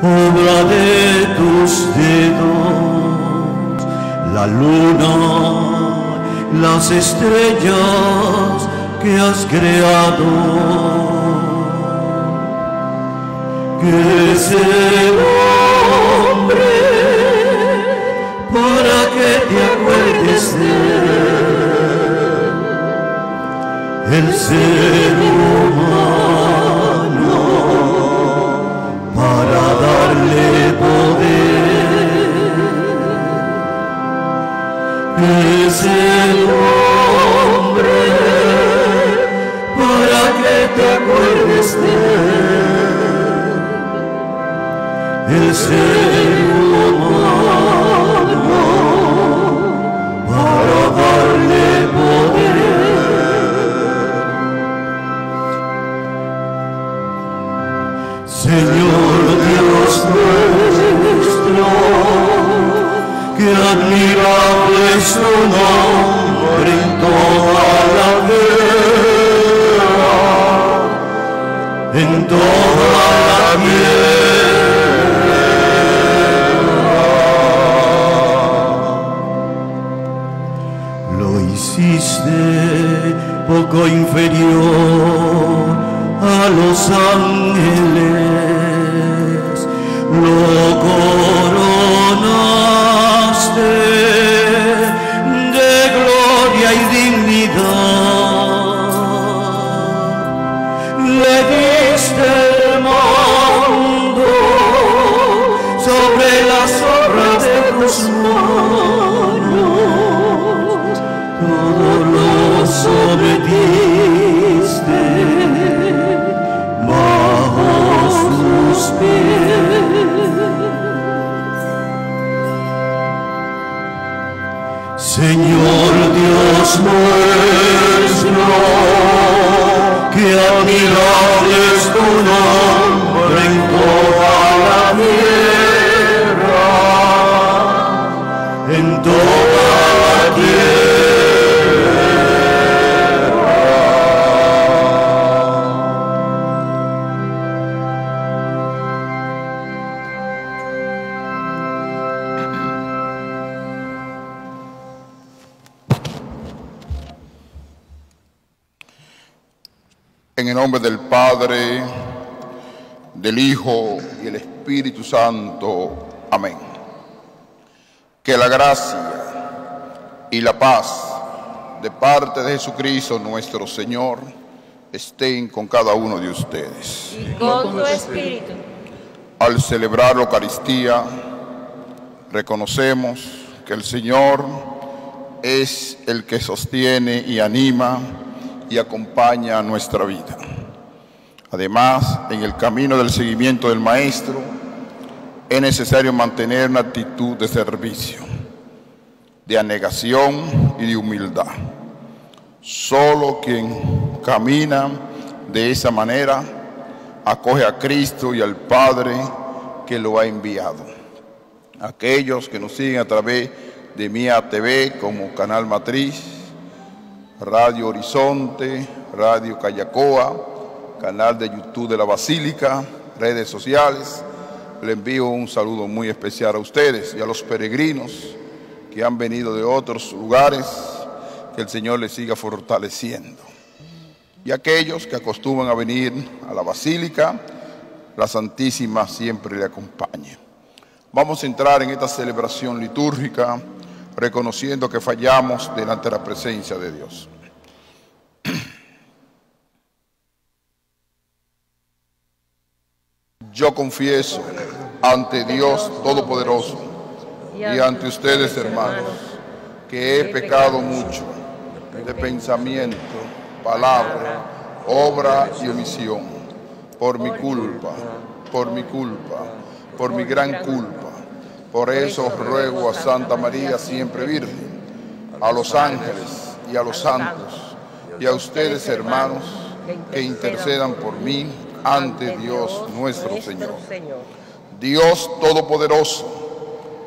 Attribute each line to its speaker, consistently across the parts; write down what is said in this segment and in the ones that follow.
Speaker 1: obra de tus dedos, la luna, las estrellas que has creado. Que es el hombre para que te acuerdes de él, el ser humano para darle poder. Que es el hombre para que te acuerdes de él, el ser humano para darle poder. Señor Dios nuestro, que admirable es tu nombre en toda la tierra, en toda la tierra. Lo hiciste poco inferior a los ángeles, lo coronaste de gloria y dignidad, le diste el mando sobre las obras de tus manos, todo lo sometiste bajo sus pies. Señor Dios nuestro, que admirable es tu nombre en toda la tierra, en toda la tierra.
Speaker 2: En el nombre del Padre, del Hijo y el Espíritu Santo. Amén. Que la gracia y la paz de parte de Jesucristo nuestro Señor estén con cada uno de ustedes.
Speaker 3: Y con tu espíritu.
Speaker 2: Al celebrar la Eucaristía, reconocemos que el Señor es el que sostiene y anima y acompaña nuestra vida. Además, en el camino del seguimiento del Maestro, es necesario mantener una actitud de servicio, de abnegación y de humildad. Solo quien camina de esa manera acoge a Cristo y al Padre que lo ha enviado. Aquellos que nos siguen a través de Mía TV como Canal Matriz, Radio Horizonte, Radio Callacoa, canal de YouTube de la Basílica, redes sociales, le envío un saludo muy especial a ustedes y a los peregrinos que han venido de otros lugares, que el Señor les siga fortaleciendo. Y aquellos que acostumbran a venir a la Basílica, la Santísima siempre le acompaña. Vamos a entrar en esta celebración litúrgica reconociendo que fallamos delante de la presencia de Dios. Yo confieso ante Dios Todopoderoso y ante ustedes, hermanos, que he pecado mucho de pensamiento, palabra, obra y omisión, por mi culpa, por mi gran culpa. Por eso ruego a Santa María, siempre Virgen, a los ángeles y a los santos, y a ustedes, hermanos, que intercedan por mí ante Dios nuestro Señor. Dios Todopoderoso,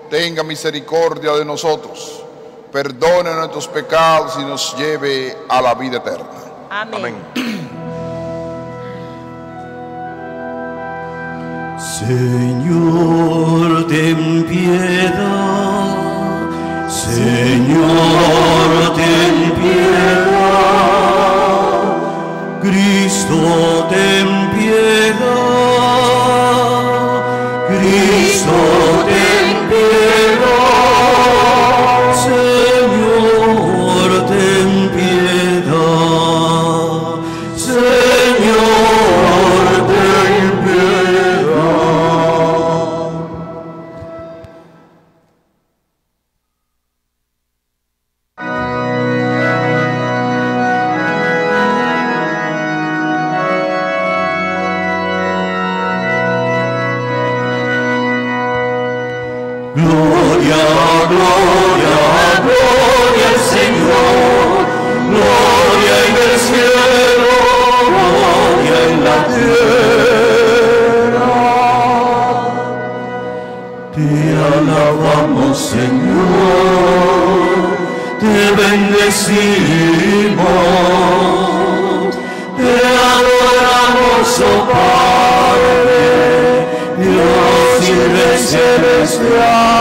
Speaker 2: tenga misericordia de nosotros, perdone nuestros pecados y nos lleve a la vida eterna.
Speaker 3: Amén.
Speaker 2: Amén.
Speaker 1: Señor, ten piedad. Señor, ten piedad. Cristo, ten piedad. Cristo, ten piedad. Señor, ten piedad. Señor, ten piedad. Gloria, gloria, gloria al Señor, gloria en el cielo, gloria en la tierra. Te alabamos, Señor, te bendecimos, te adoramos, oh Padre, Dios y Rey celestial.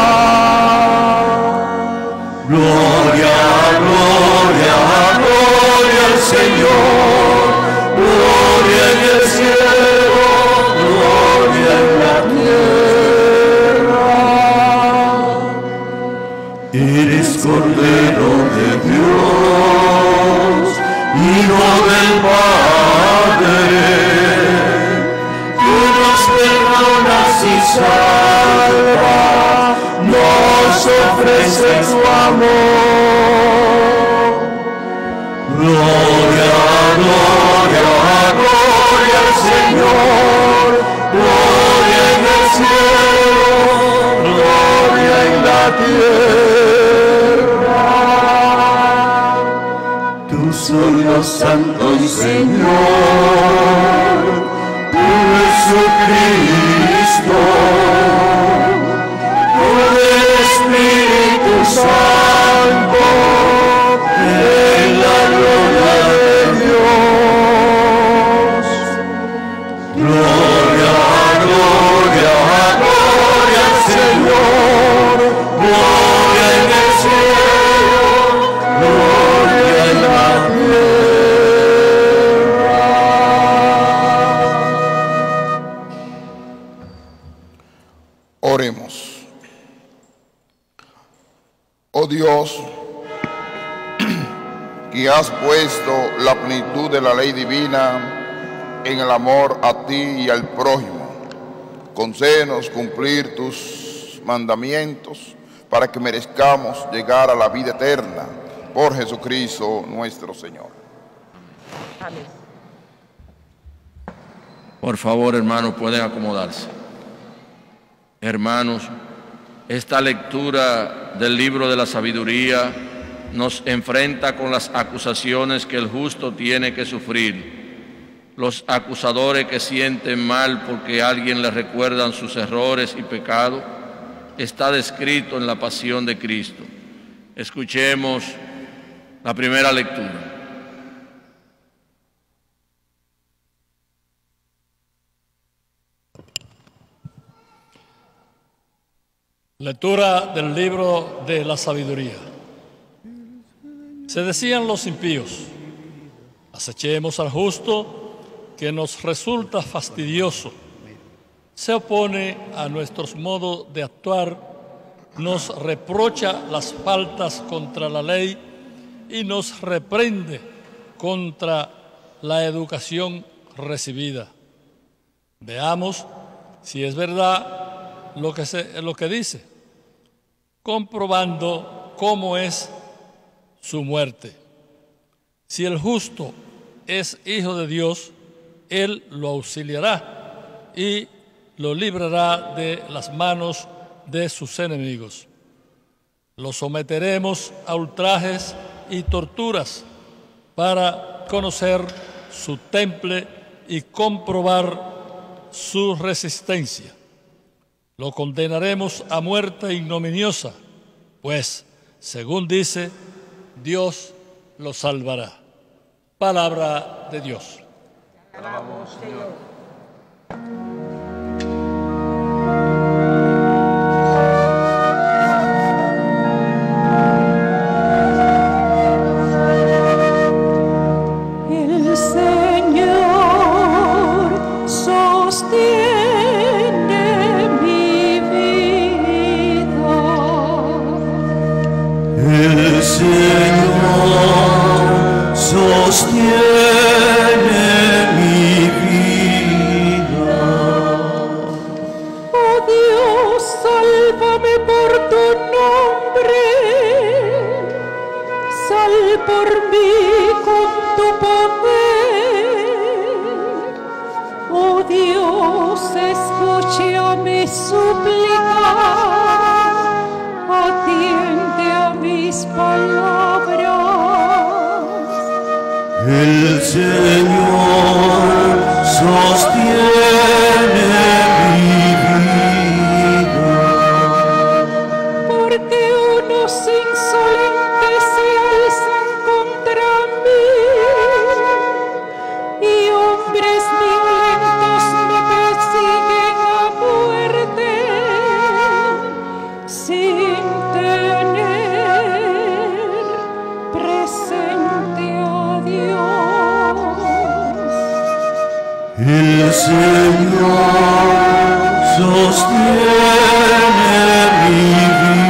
Speaker 1: Gloria, gloria, gloria al Señor, gloria en el cielo, gloria en la tierra. Eres Cordero de Dios, Hijo del Padre, tú nos perdonas y salvas, nos ofrece tu amor. Gloria, gloria, gloria al Señor, gloria en el cielo, gloria en la tierra. Tú solo santo y Señor, tú Jesucristo, por el Espíritu Santo, en la gloria de Dios. Gloria, gloria, gloria al Señor, gloria en el cielo, gloria en la tierra.
Speaker 2: Oremos. Oh Dios, que has puesto la plenitud de la ley divina en el amor a ti y al prójimo, concédenos cumplir tus mandamientos para que merezcamos llegar a la vida eterna por Jesucristo nuestro Señor.
Speaker 3: Amén.
Speaker 4: Por favor, hermanos, pueden acomodarse. Hermanos, esta lectura del libro de la sabiduría nos enfrenta con las acusaciones que el justo tiene que sufrir. Los acusadores que sienten mal porque alguien les recuerdan sus errores y pecados, está descrito en la pasión de Cristo. Escuchemos la primera lectura.
Speaker 5: Lectura del libro de la sabiduría. Se decían los impíos: acechemos al justo, que nos resulta fastidioso. Se opone a nuestros modos de actuar, nos reprocha las faltas contra la ley y nos reprende contra la educación recibida. Veamos si es verdad lo que dice, comprobando cómo es su muerte. Si el justo es hijo de Dios, Él lo auxiliará y lo librará de las manos de sus enemigos. Lo someteremos a ultrajes y torturas para conocer su temple y comprobar su resistencia. Lo condenaremos a muerte ignominiosa, pues, según dice, Dios lo salvará. Palabra de Dios.
Speaker 3: Alabamos, Señor.
Speaker 6: mi súplica, atiende a mis palabras.
Speaker 1: El Señor sostiene mi vida.
Speaker 6: Porque unos insolentes se alzan contra mí y hombres violentos me persiguen a muerte sin tener presente a Dios.
Speaker 1: El Señor sostiene mi vida.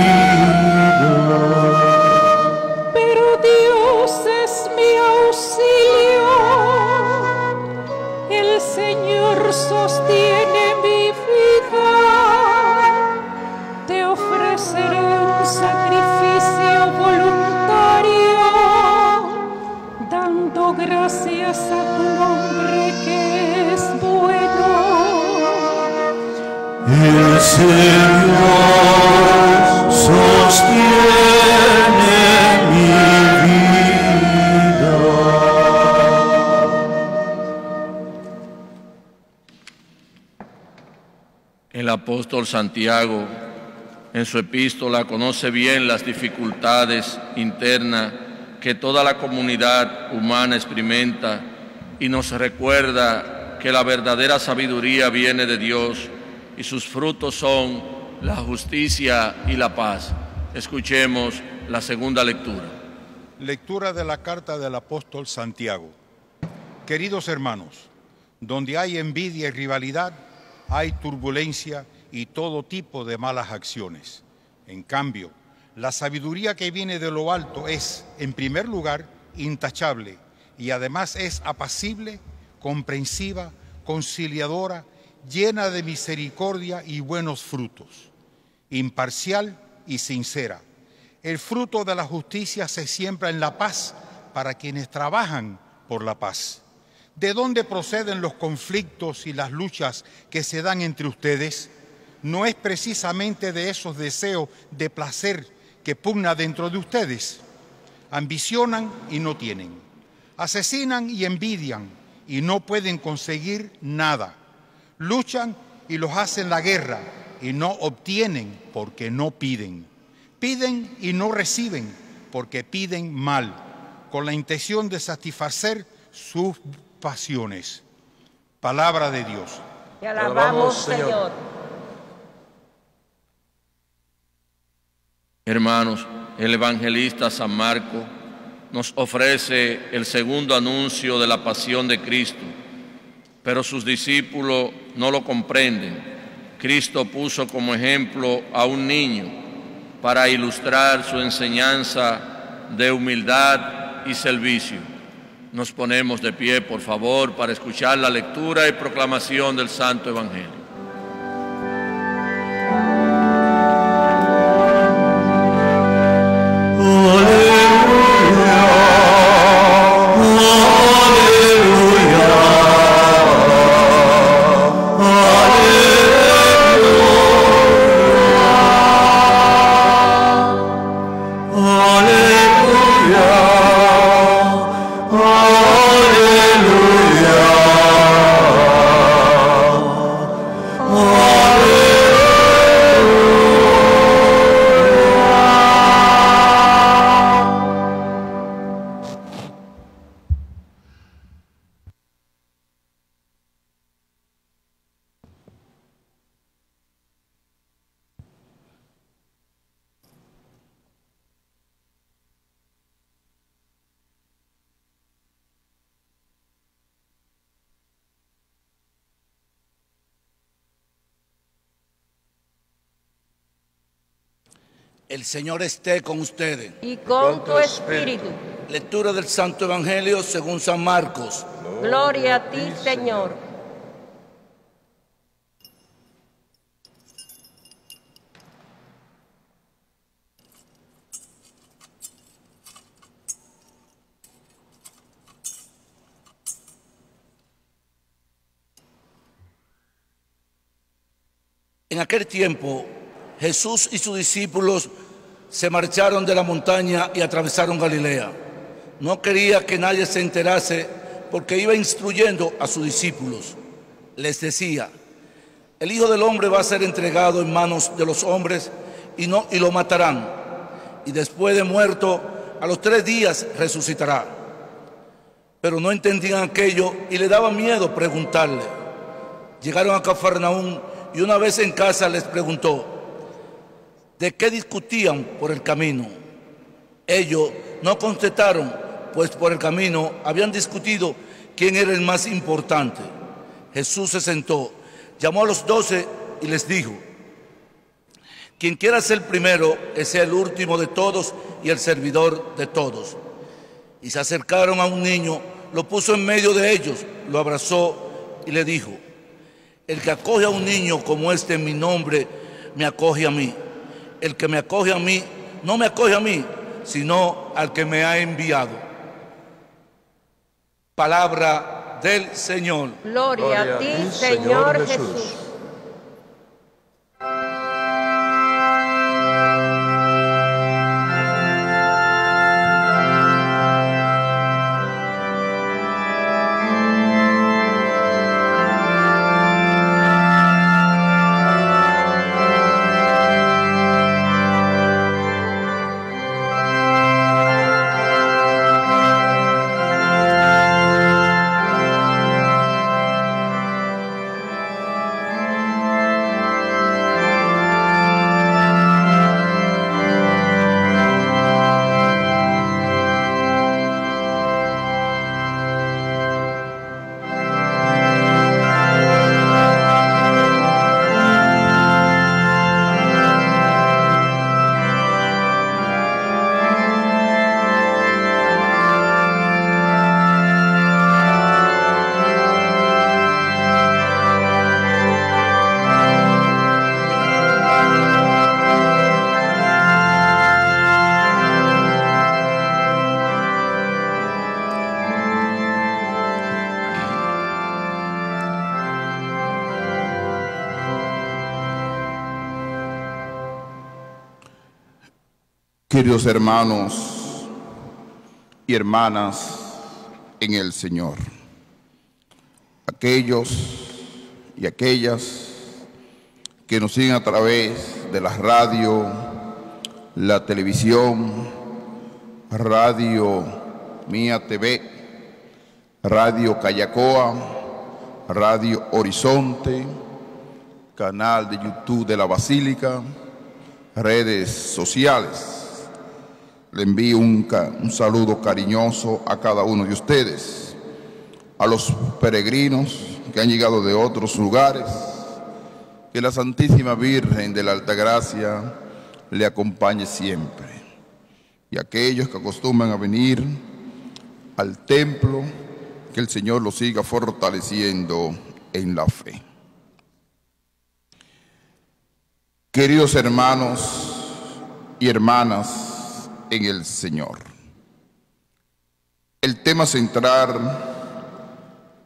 Speaker 6: Pero Dios es mi auxilio, el Señor sostiene mi vida. Te ofreceré un sacrificio voluntario, dando gracias a tu nombre que es bueno.
Speaker 1: El Señor sostiene mi vida.
Speaker 4: El apóstol Santiago, en su epístola, conoce bien las dificultades internas que toda la comunidad humana experimenta y nos recuerda que la verdadera sabiduría viene de Dios y sus frutos son la justicia y la paz. Escuchemos la segunda lectura.
Speaker 7: Lectura de la carta del apóstol Santiago. Queridos hermanos, donde hay envidia y rivalidad, hay turbulencia y todo tipo de malas acciones. En cambio, la sabiduría que viene de lo alto es, en primer lugar, intachable y además es apacible, comprensiva, conciliadora, llena de misericordia y buenos frutos, imparcial y sincera. El fruto de la justicia se siembra en la paz para quienes trabajan por la paz. ¿De dónde proceden los conflictos y las luchas que se dan entre ustedes? ¿No es precisamente de esos deseos de placer que pugna dentro de ustedes? Ambicionan y no tienen, asesinan y envidian y no pueden conseguir nada. Luchan y los hacen la guerra y no obtienen porque no piden. Piden y no reciben porque piden mal, con la intención de satisfacer sus pasiones. Palabra de Dios.
Speaker 3: Te alabamos, Señor.
Speaker 4: Hermanos, el evangelista San Marcos nos ofrece el segundo anuncio de la pasión de Cristo, pero sus discípulos no lo comprenden. Cristo puso como ejemplo a un niño para ilustrar su enseñanza de humildad y servicio. Nos ponemos de pie, por favor, para escuchar la lectura y proclamación del Santo Evangelio.
Speaker 8: El Señor esté con ustedes.
Speaker 3: Y con tu espíritu.
Speaker 8: Lectura del Santo Evangelio según San Marcos.
Speaker 3: Gloria a ti, Señor.
Speaker 8: En aquel tiempo, Jesús y sus discípulos se marcharon de la montaña y atravesaron Galilea. No quería que nadie se enterase porque iba instruyendo a sus discípulos. Les decía: el Hijo del Hombre va a ser entregado en manos de los hombres y lo matarán. Y después de muerto, a los 3 días resucitará. Pero no entendían aquello y le daba miedo preguntarle. Llegaron a Cafarnaúm y una vez en casa les preguntó: ¿de qué discutían por el camino? Ellos no contestaron, pues por el camino habían discutido quién era el más importante. Jesús se sentó, llamó a los 12 y les dijo: quien quiera ser primero, que sea el último de todos y el servidor de todos. Y se acercaron a un niño, lo puso en medio de ellos, lo abrazó y le dijo: el que acoge a un niño como este en mi nombre, me acoge a mí. El que me acoge a mí, no me acoge a mí, sino al que me ha enviado. Palabra del Señor.
Speaker 3: Gloria a ti, Señor Jesús.
Speaker 2: Queridos hermanos y hermanas en el Señor, aquellos y aquellas que nos siguen a través de la radio, la televisión, Radio Mía TV, Radio Callacoa, Radio Horizonte, canal de YouTube de la Basílica, redes sociales. Le envío un saludo cariñoso a cada uno de ustedes, a los peregrinos que han llegado de otros lugares. Que la Santísima Virgen de la Altagracia le acompañe siempre. Y aquellos que acostumbran a venir al templo, que el Señor los siga fortaleciendo en la fe. Queridos hermanos y hermanas en el Señor, el tema central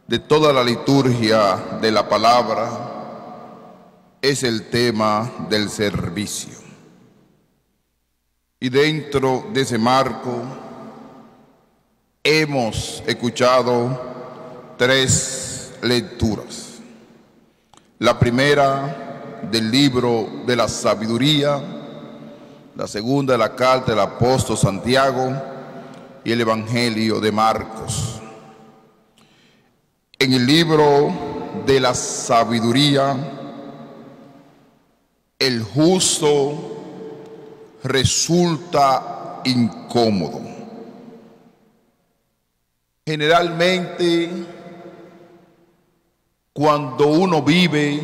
Speaker 2: de toda la liturgia de la palabra es el tema del servicio. Y dentro de ese marco hemos escuchado 3 lecturas. La primera del libro de la sabiduría, la segunda de la carta del apóstol Santiago y el Evangelio de Marcos. En el libro de la sabiduría, el justo resulta incómodo. Generalmente, cuando uno vive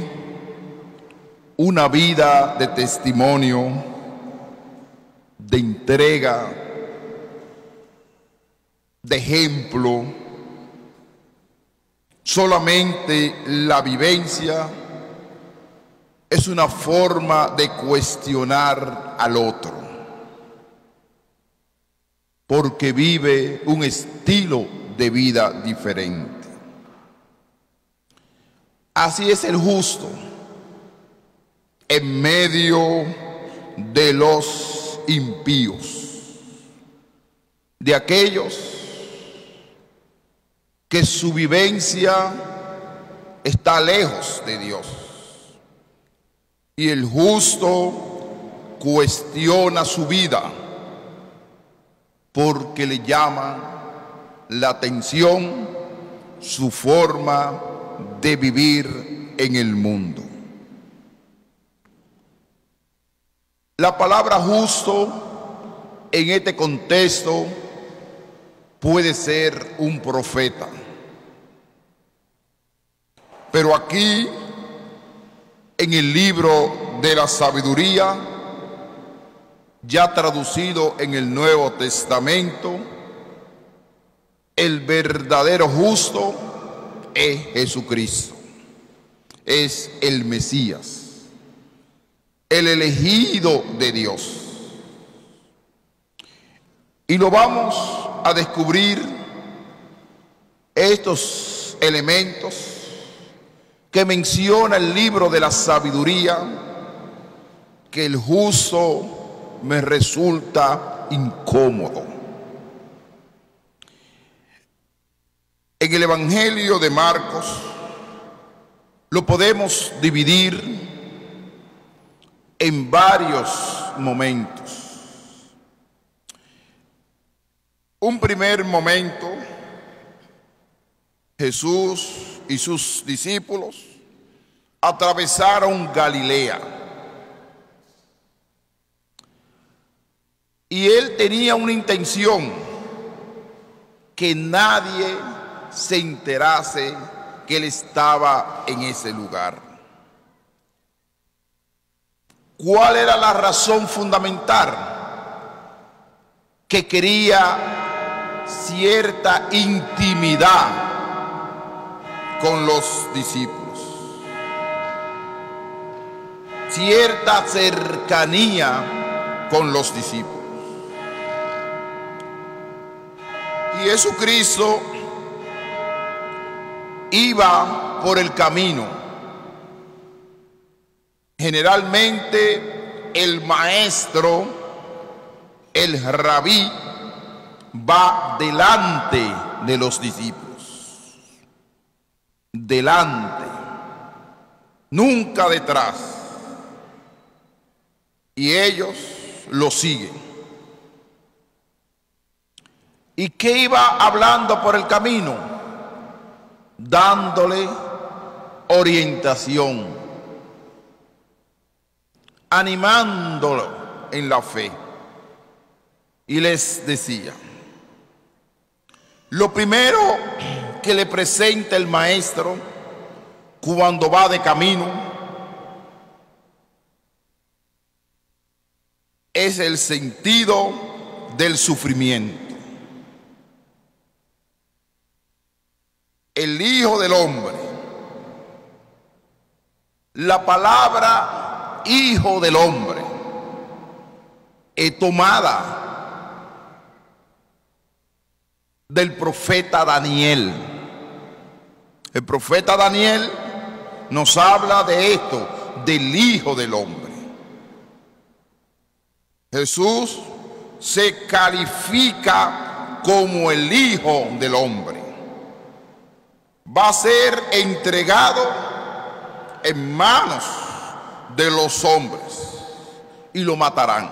Speaker 2: una vida de testimonio, de entrega, de ejemplo, solamente la vivencia es una forma de cuestionar al otro, porque vive un estilo de vida diferente. Así es el justo. en medio de los impíos, de aquellos que su vivencia está lejos de Dios. Y el justo cuestiona su vida porque le llama la atención su forma de vivir en el mundo. La palabra justo en este contexto puede ser un profeta. Pero aquí, en el libro de la sabiduría, ya traducido en el Nuevo Testamento, el verdadero justo es Jesucristo, es el Mesías, el elegido de Dios. Y lo vamos a descubrir estos elementos que menciona el libro de la sabiduría, que el justo me resulta incómodo. En el Evangelio de Marcos lo podemos dividir en varios momentos. Un primer momento, Jesús y sus discípulos atravesaron Galilea. Y él tenía una intención: que nadie se enterase que él estaba en ese lugar. ¿Cuál era la razón fundamental? Que quería cierta intimidad con los discípulos, cierta cercanía con los discípulos. Y Jesucristo iba por el camino. Generalmente el maestro, el rabí, va delante de los discípulos. Delante, nunca detrás. Y ellos lo siguen. ¿Y qué iba hablando por el camino? Dándole orientación, animándolo en la fe. Y les decía: lo primero que le presenta el maestro cuando va de camino es el sentido del sufrimiento. El Hijo del Hombre, la palabra Hijo del Hombre es tomada del profeta Daniel. El profeta Daniel nos habla de esto, del Hijo del Hombre. Jesús se califica como el Hijo del Hombre. Va a ser entregado en manos de los hombres y lo matarán.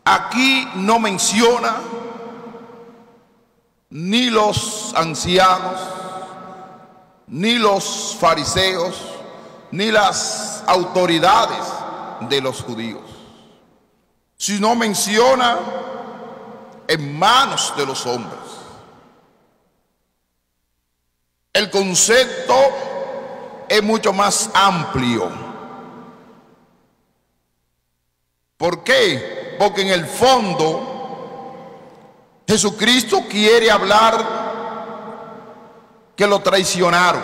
Speaker 2: Aquí no menciona ni los ancianos, ni los fariseos, ni las autoridades de los judíos, sino menciona en manos de los hombres. El concepto es mucho más amplio. ¿Por qué? Porque en el fondo Jesucristo quiere hablar que lo traicionaron,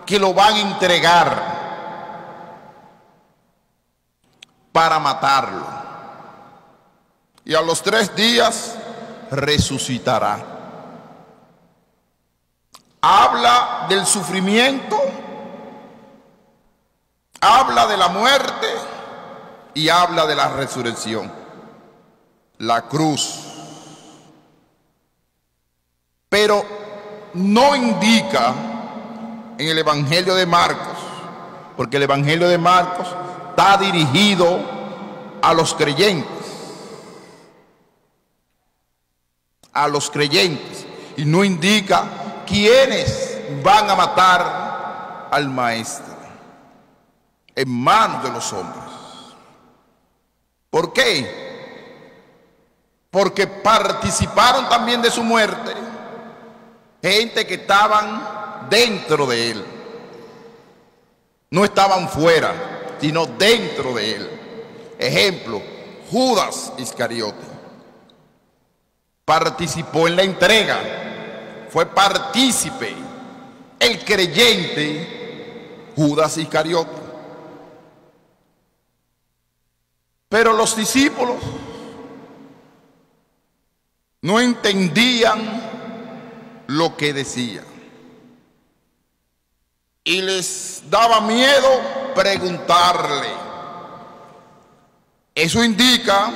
Speaker 2: que lo van a entregar para matarlo, y a los 3 días resucitará. Habla del sufrimiento, habla de la muerte y habla de la resurrección, la cruz. Pero no indica en el Evangelio de Marcos, porque el Evangelio de Marcos está dirigido a los creyentes, y no indica quiénes van a matar al maestro en manos de los hombres. ¿Por qué? Porque participaron también de su muerte gente que estaban dentro de él. No estaban fuera, sino dentro de él. Ejemplo, Judas Iscariote participó en la entrega, fue partícipe, el creyente Judas Iscariote. Pero los discípulos no entendían lo que decía y les daba miedo preguntarle. Eso indica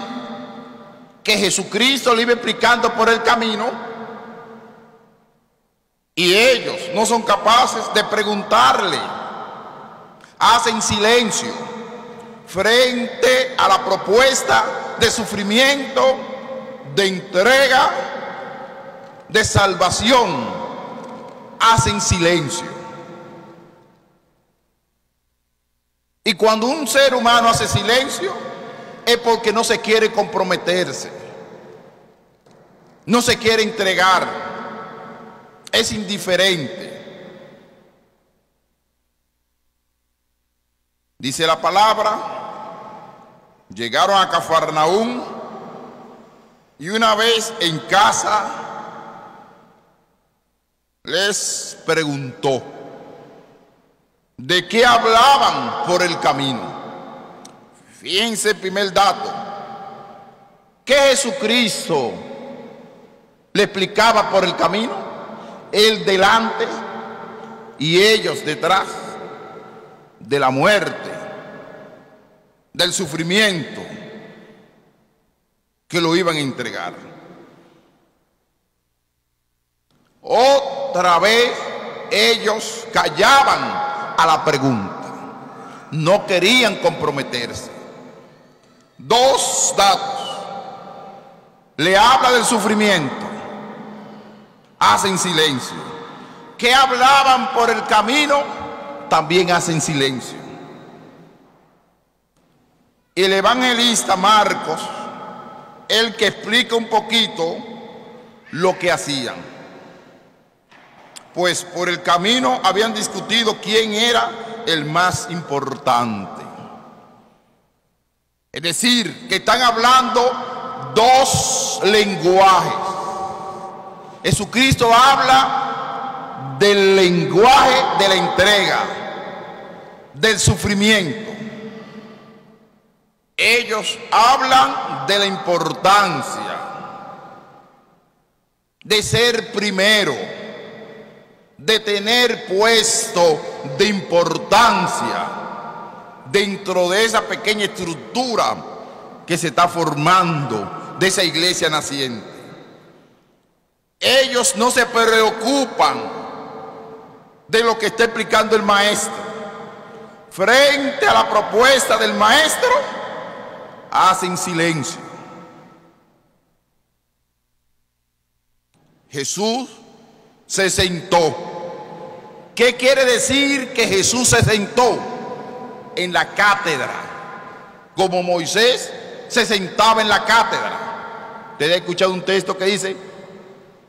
Speaker 2: que Jesucristo le iba explicando por el camino y ellos no son capaces de preguntarle. Hacen silencio frente a la propuesta de sufrimiento, de entrega, de salvación. Hacen silencio. Y cuando un ser humano hace silencio es porque no se quiere comprometerse, no se quiere entregar, es indiferente. Dice la palabra, llegaron a Cafarnaúm y una vez en casa les preguntó de qué hablaban por el camino. Fíjense el primer dato, que Jesucristo le explicaba por el camino, él delante y ellos detrás de la muerte, del sufrimiento que lo iban a entregar. Otra vez ellos callaban a la pregunta, no querían comprometerse. Dos datos: le habla del sufrimiento, hacen silencio. Que hablaban por el camino, también hacen silencio. El evangelista Marcos, el que explica un poquito lo que hacían, pues por el camino habían discutido quién era el más importante. Es decir, que están hablando dos lenguajes. Jesucristo habla del lenguaje de la entrega, del sufrimiento. Ellos hablan de la importancia de ser primero, de tener puesto de importancia dentro de esa pequeña estructura que se está formando, de esa iglesia naciente. Ellos no se preocupan de lo que está explicando el maestro. Frente a la propuesta del maestro, hacen silencio. Jesús se sentó. ¿Qué quiere decir que Jesús se sentó? En la cátedra, como Moisés se sentaba en la cátedra. Ustedes han escuchado un texto que dice: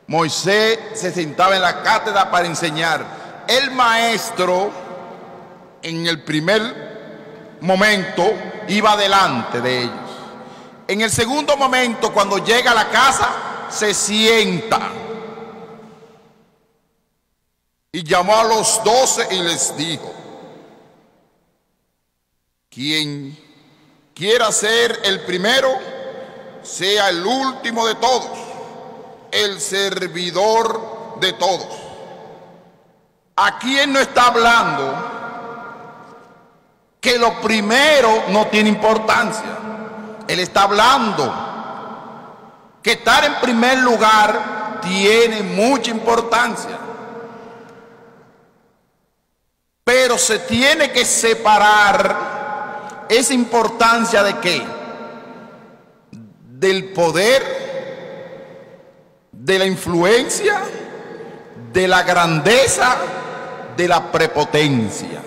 Speaker 2: Moisés se sentaba en la cátedra para enseñar. El maestro, en el primer momento, iba delante de ellos. En el segundo momento, cuando llega a la casa, se sienta. Y llamó a los 12 y les dijo: quien quiera ser el primero, sea el último de todos, el servidor de todos. ¿A quién no está hablando? que lo primero no tiene importancia. Él está hablando que estar en primer lugar tiene mucha importancia, pero se tiene que separar esa importancia de ¿qué? Del poder, de la influencia, de la grandeza, de la prepotencia.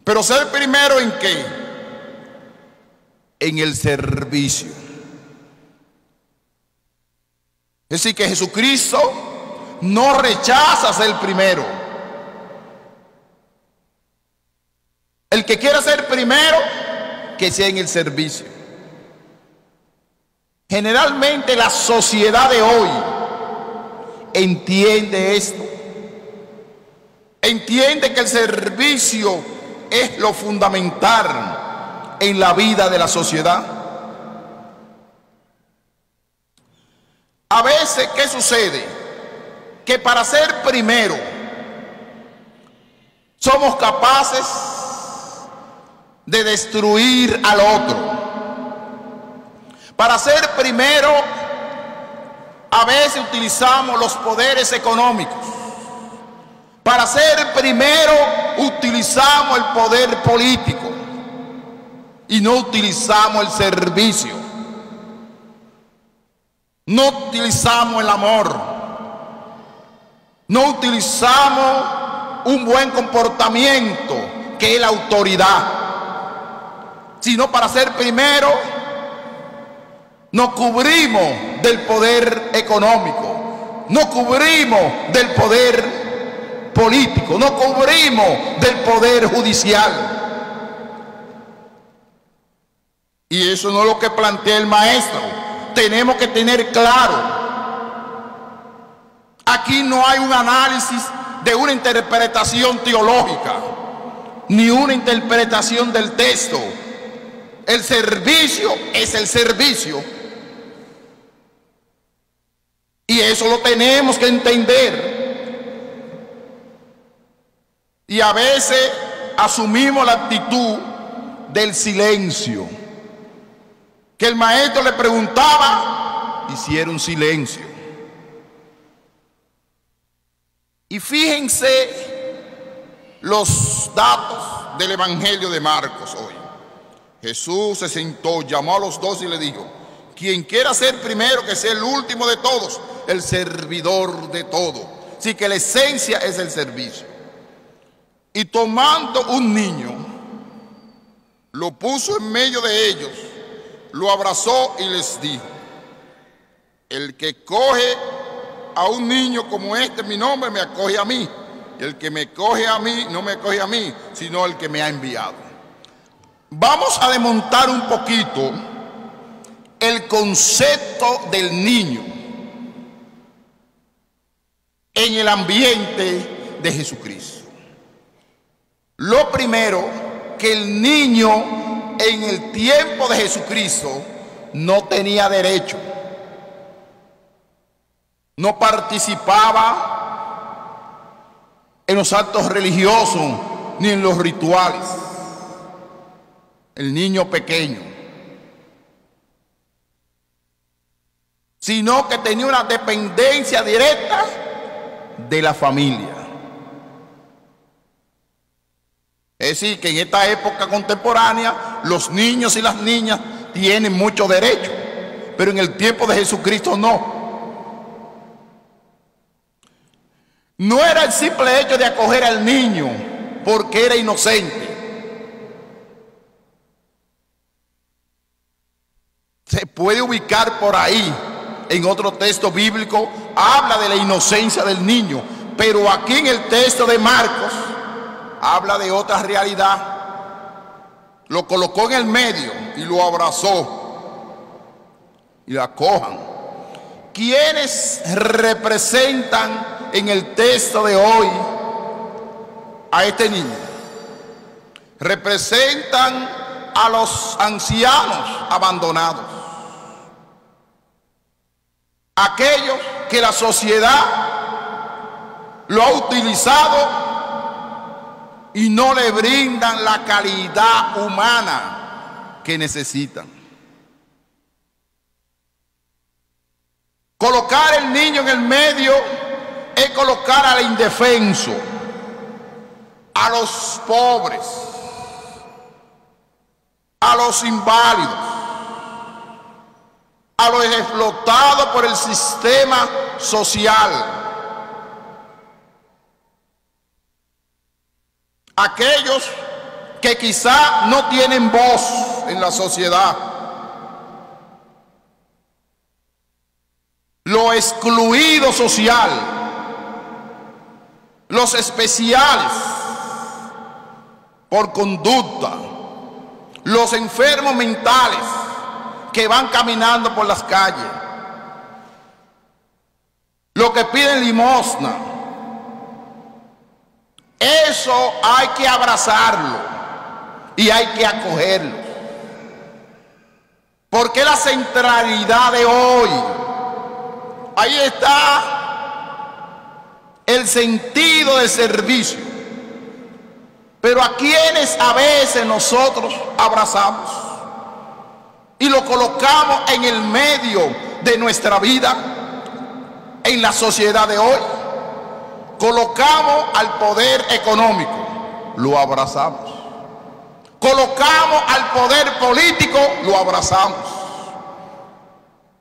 Speaker 2: Pero ser primero ¿en qué? En el servicio. Es decir, que Jesucristo no rechaza ser primero. El que quiera ser primero, que sea en el servicio. Generalmente la sociedad de hoy entiende esto. Entiende que el servicio es lo fundamental en la vida de la sociedad. A veces, ¿qué sucede? Que para ser primero somos capaces de destruir al otro. Para ser primero, a veces utilizamos los poderes económicos. Para ser primero, utilizamos el poder político y no utilizamos el servicio. No utilizamos el amor. No utilizamos un buen comportamiento, que es la autoridad. Sino para ser primero, nos cubrimos del poder económico, nos cubrimos del poder político, nos cubrimos del poder judicial. Y eso no es lo que plantea el maestro. Tenemos que tener claro, aquí no hay un análisis de una interpretación teológica, ni una interpretación del texto. El servicio es el servicio. Y eso lo tenemos que entender. Y a veces asumimos la actitud del silencio. Que el maestro le preguntaba, hicieron silencio. Y fíjense los datos del Evangelio de Marcos hoy. Jesús se sentó, llamó a los 12 y le dijo: quien quiera ser primero, que sea el último de todos, el servidor de todo. Así que la esencia es el servicio. Y tomando un niño, lo puso en medio de ellos, lo abrazó y les dijo: el que coge a un niño como este en mi nombre, me acoge a mí. Y el que me coge a mí, no me coge a mí, sino el que me ha enviado. Vamos a desmontar un poquito el concepto del niño en el ambiente de Jesucristo. Lo primero, que el niño en el tiempo de Jesucristo no tenía derecho, no participaba en los actos religiosos ni en los rituales. El niño pequeño, sino que tenía una dependencia directa de la familia. Es decir, que en esta época contemporánea los niños y las niñas tienen mucho derecho, pero en el tiempo de Jesucristo no. No era el simple hecho de acoger al niño porque era inocente. Se puede ubicar por ahí, en otro texto bíblico, habla de la inocencia del niño, pero aquí en el texto de Marcos, habla de otra realidad. Lo colocó en el medio y lo abrazó. Y la acojan. ¿Quiénes representan en el texto de hoy a este niño? Representan a los ancianos abandonados. Aquellos que la sociedad lo ha utilizado y no le brindan la calidad humana que necesitan. Colocar el niño en el medio es colocar al indefenso, a los pobres, a los inválidos, a los explotados por el sistema social, aquellos que quizá no tienen voz en la sociedad, lo excluido social, los especiales por conducta, los enfermos mentales que van caminando por las calles, los que piden limosna. Eso hay que abrazarlo y hay que acogerlo, porque la centralidad de hoy, ahí está el sentido del servicio. Pero a quienes a veces nosotros abrazamos y lo colocamos en el medio de nuestra vida, en la sociedad de hoy, colocamos al poder económico, lo abrazamos. Colocamos al poder político, lo abrazamos.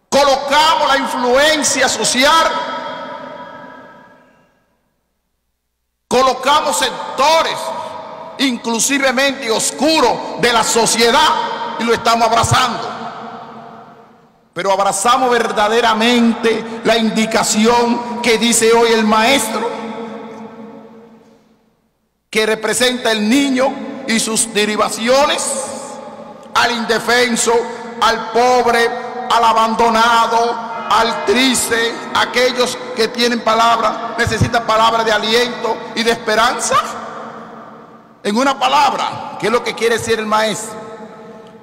Speaker 2: Colocamos la influencia social, colocamos sectores inclusivemente oscuros de la sociedad y lo estamos abrazando. Pero abrazamos verdaderamente la indicación que dice hoy el maestro, que representa el niño y sus derivaciones, al indefenso, al pobre, al abandonado, al triste, aquellos que tienen palabra, necesitan palabra de aliento y de esperanza. En una palabra, ¿qué es lo que quiere decir el maestro?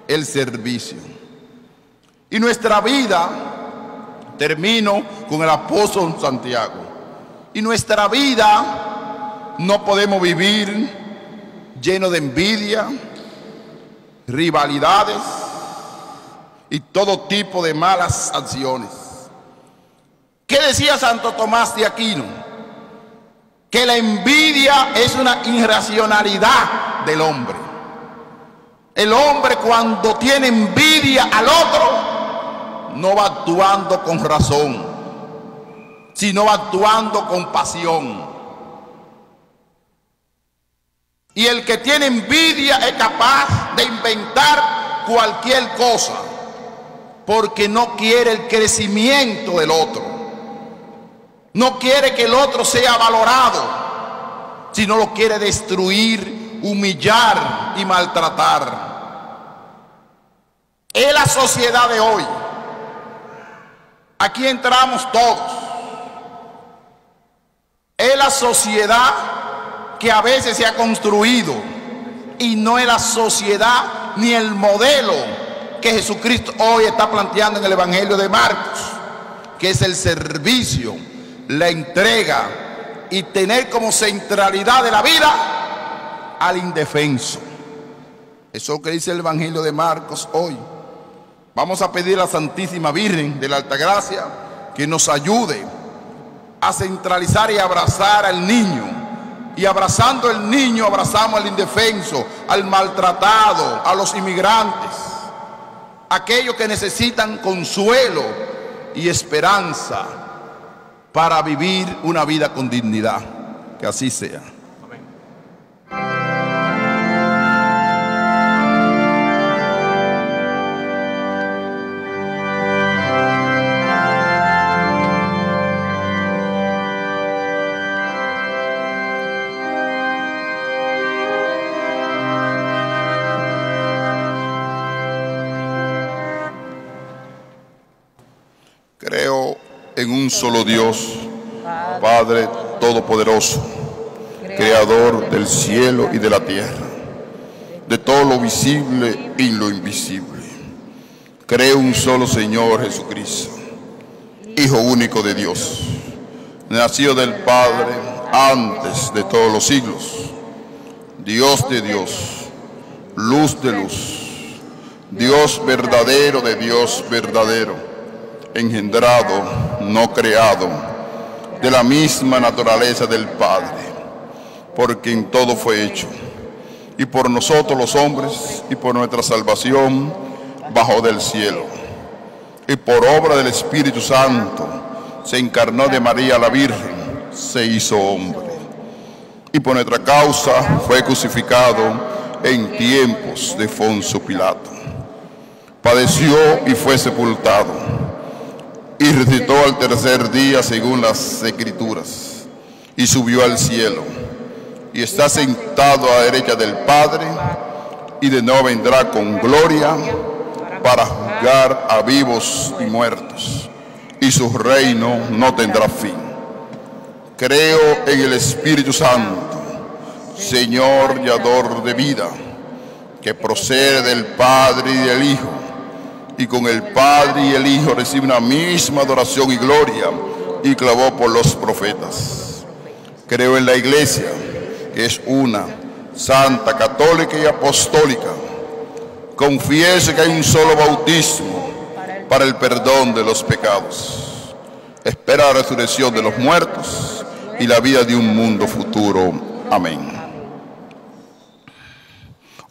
Speaker 2: El servicio. Y nuestra vida, termino con el apóstol Santiago, y nuestra vida no podemos vivir lleno de envidia, rivalidades y todo tipo de malas acciones. ¿Qué decía Santo Tomás de Aquino? Que la envidia es una irracionalidad del hombre. El hombre, cuando tiene envidia al otro, no va actuando con razón, sino va actuando con pasión. Y el que tiene envidia es capaz de inventar cualquier cosa, porque no quiere el crecimiento del otro. No quiere que el otro sea valorado, sino lo quiere destruir, humillar y maltratar. Es la sociedad de hoy. Aquí entramos todos. Es la sociedad que a veces se ha construido y no es la sociedad ni el modelo que Jesucristo hoy está planteando en el Evangelio de Marcos, que es el servicio, la entrega y tener como centralidad de la vida al indefenso. Eso es lo que dice el Evangelio de Marcos hoy. Vamos a pedir a la Santísima Virgen de la Altagracia que nos ayude a centralizar y abrazar al niño. Y abrazando al niño, abrazamos al indefenso, al maltratado, a los inmigrantes, aquellos que necesitan consuelo y esperanza para vivir una vida con dignidad. Que así sea. Creo en un solo Dios, Padre Todopoderoso, Creador del cielo y de la tierra, de todo lo visible y lo invisible. Creo en un solo Señor Jesucristo, Hijo único de Dios, nacido del Padre antes de todos los siglos, Dios de Dios, luz de luz, Dios verdadero de Dios verdadero, engendrado, no creado, de la misma naturaleza del Padre, por quien todo fue hecho, y por nosotros los hombres, y por nuestra salvación, bajó del cielo, y por obra del Espíritu Santo, se encarnó de María la Virgen, se hizo hombre, y por nuestra causa fue crucificado en tiempos de Poncio Pilato. Padeció y fue sepultado, y resucitó al tercer día según las Escrituras, y subió al cielo, y está sentado a la derecha del Padre, y de nuevo vendrá con gloria para juzgar a vivos y muertos, y su reino no tendrá fin. Creo en el Espíritu Santo, Señor y dador de vida, que procede del Padre y del Hijo, y con el Padre y el Hijo recibe una misma adoración y gloria, y clamó por los profetas. Creo en la Iglesia, que es una, santa, católica y apostólica. Confieso que hay un solo bautismo para el perdón de los pecados. Espera la resurrección de los muertos y la vida de un mundo futuro. Amén.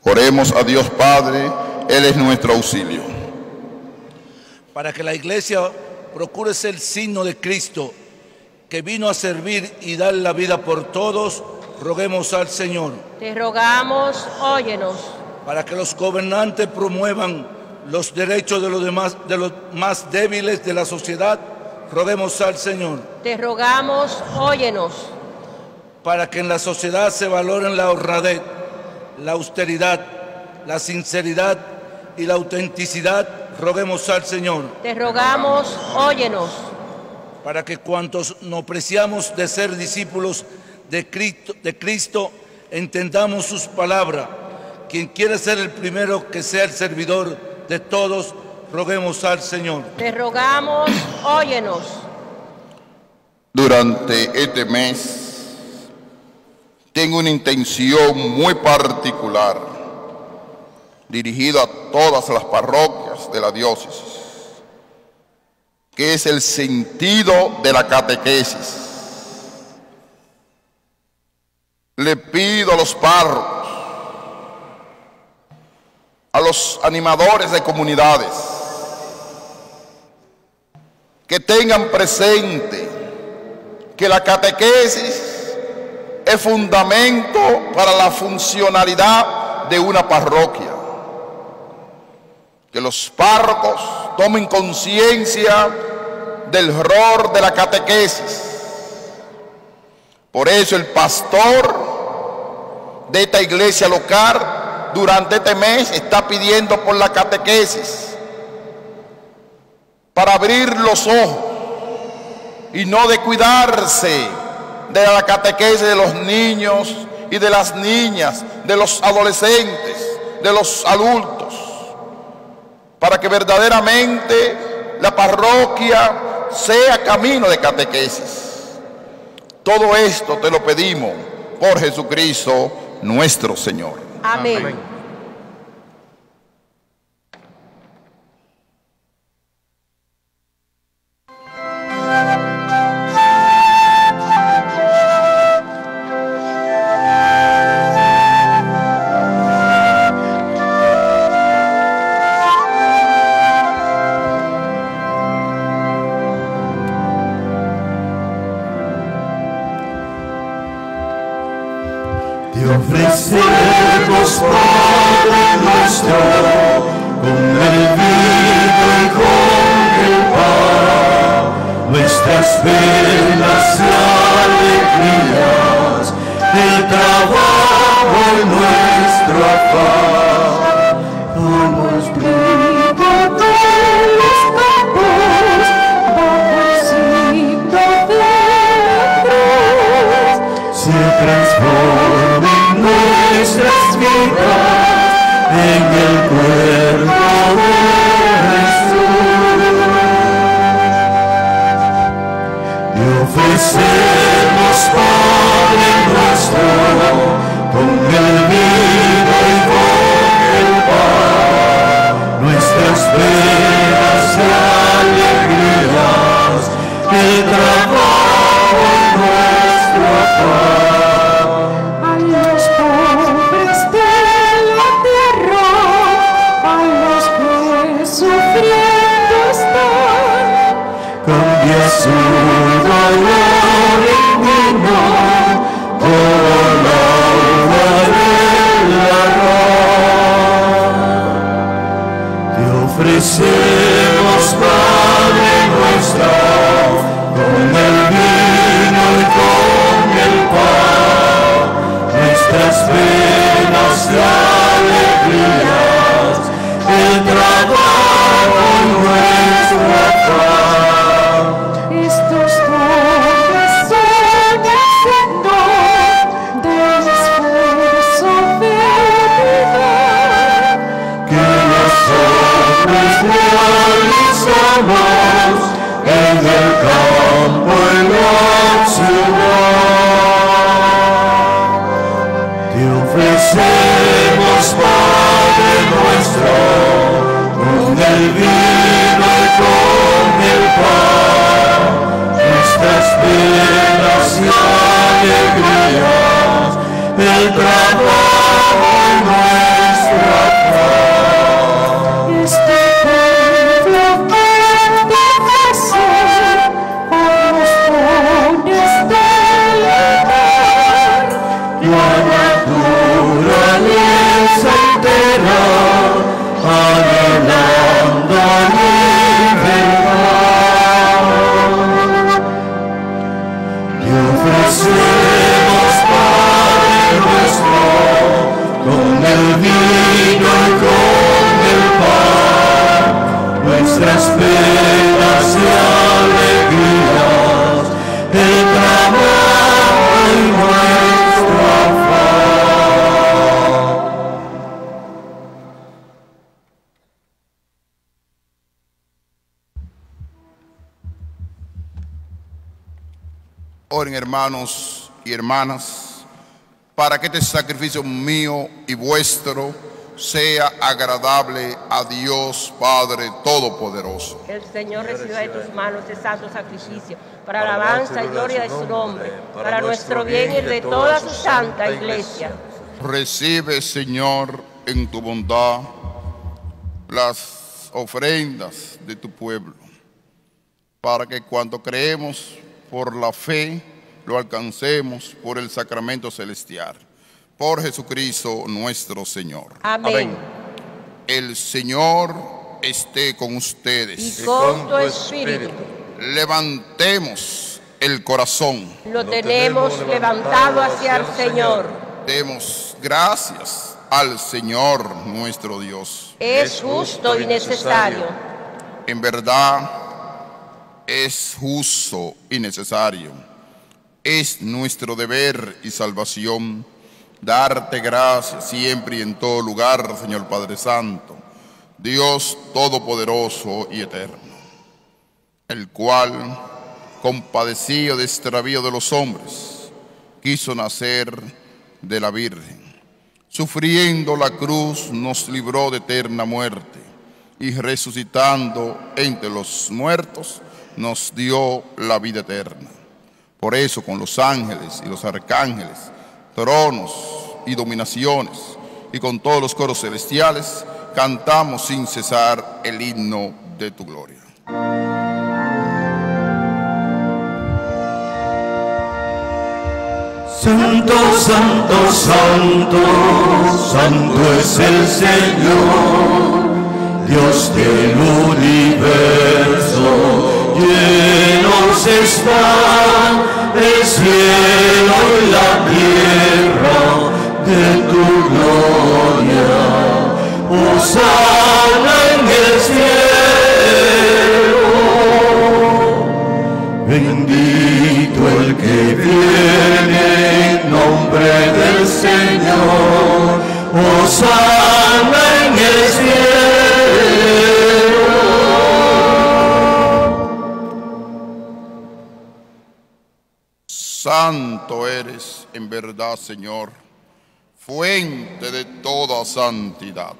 Speaker 2: Oremos a Dios Padre, Él es nuestro auxilio.
Speaker 8: Para que la Iglesia procure ser signo de Cristo, que vino a servir y dar la vida por todos, roguemos al Señor.
Speaker 3: Te rogamos, óyenos.
Speaker 8: Para que los gobernantes promuevan los derechos de los más débiles de la sociedad, roguemos al Señor.
Speaker 3: Te rogamos, óyenos.
Speaker 8: Para que en la sociedad se valoren la honradez, la austeridad, la sinceridad y la autenticidad, roguemos al Señor.
Speaker 3: Te rogamos, óyenos.
Speaker 8: Para que cuantos nos preciamos de ser discípulos de Cristo, entendamos sus palabras. Quien quiere ser el primero, que sea el servidor de todos, roguemos al Señor.
Speaker 3: Te rogamos, óyenos.
Speaker 2: Durante este mes tengo una intención muy particular dirigida a todas las parroquias de la diócesis, que es el sentido de la catequesis. Le pido a los párrocos, a los animadores de comunidades, que tengan presente que la catequesis es fundamento para la funcionalidad de una parroquia. Que los párrocos tomen conciencia del rol de la catequesis. Por eso el pastor de esta iglesia local durante este mes está pidiendo por la catequesis, para abrir los ojos y no descuidarse de la catequesis de los niños y de las niñas, de los adolescentes, de los adultos, para que verdaderamente la parroquia sea camino de catequesis. Todo esto te lo pedimos por Jesucristo nuestro Señor.
Speaker 3: Amén.
Speaker 2: Amén.
Speaker 1: Te ofrecemos, Padre nuestro, con el vino y con el pan, nuestras penas y alegrías, el trabajo y nuestro afán. Damos vida de los campos, bajo el signo de cruz, se transforma nuestras vidas en el cuerpo de Jesús. Te ofrecemos, Padre nuestro, con el su dolor indignó, todo la uva del arroz. Te ofrecemos, Padre nuestro, con el vino y con el pan, nuestras penas y alegrías, el trabajo y nuestro afán.
Speaker 6: Estos dones son el Señor del esfuerzo verdad
Speaker 1: Que nosotros realizamos en el campo y la ciudad. Te ofrecemos, Padre nuestro, con el vino y con el pan, nuestras penas y alegrías, el trabajo y nuestro afán.
Speaker 6: Este pueblo pertenece a los dones del amor
Speaker 1: La naturaleza entera, anhelando libertad. Te ofrecemos, Padre nuestro, con el vino y con el pan, nuestras penas y alegrías, el trabajo y nuestro afán.
Speaker 2: Oren, hermanos y hermanas, para que este sacrificio mío y vuestro sea agradable a Dios Padre Todopoderoso.
Speaker 3: Que el Señor reciba de tus manos este santo sacrificio, para alabanza y gloria de su nombre, para nuestro bien y el de toda su santa iglesia.
Speaker 2: Recibe, Señor, en tu bondad las ofrendas de tu pueblo, para que cuando creemos por la fe lo alcancemos por el sacramento celestial. Por Jesucristo nuestro Señor.
Speaker 3: Amén.
Speaker 2: El Señor esté con ustedes.
Speaker 3: Y con tu espíritu.
Speaker 2: Levantemos el corazón.
Speaker 3: Lo tenemos levantado hacia el Señor.
Speaker 2: Demos gracias al Señor nuestro Dios.
Speaker 3: Es justo y necesario.
Speaker 2: En verdad, es justo y necesario. Es nuestro deber y salvación darte gracias siempre y en todo lugar, Señor Padre Santo, Dios Todopoderoso y Eterno, el cual, compadecido de extravío de los hombres, quiso nacer de la Virgen. Sufriendo la cruz nos libró de eterna muerte y resucitando entre los muertos nos dio la vida eterna. Por eso con los ángeles y los arcángeles, tronos y dominaciones y con todos los coros celestiales cantamos sin cesar el himno de tu gloria.
Speaker 1: Santo, santo, santo, santo es el Señor, Dios del universo. Llenos están el cielo y la tierra de tu gloria. Hosana en el cielo. Bendito el que viene en nombre del Señor. Hosana en el cielo.
Speaker 2: Santo eres en verdad, Señor, fuente de toda santidad.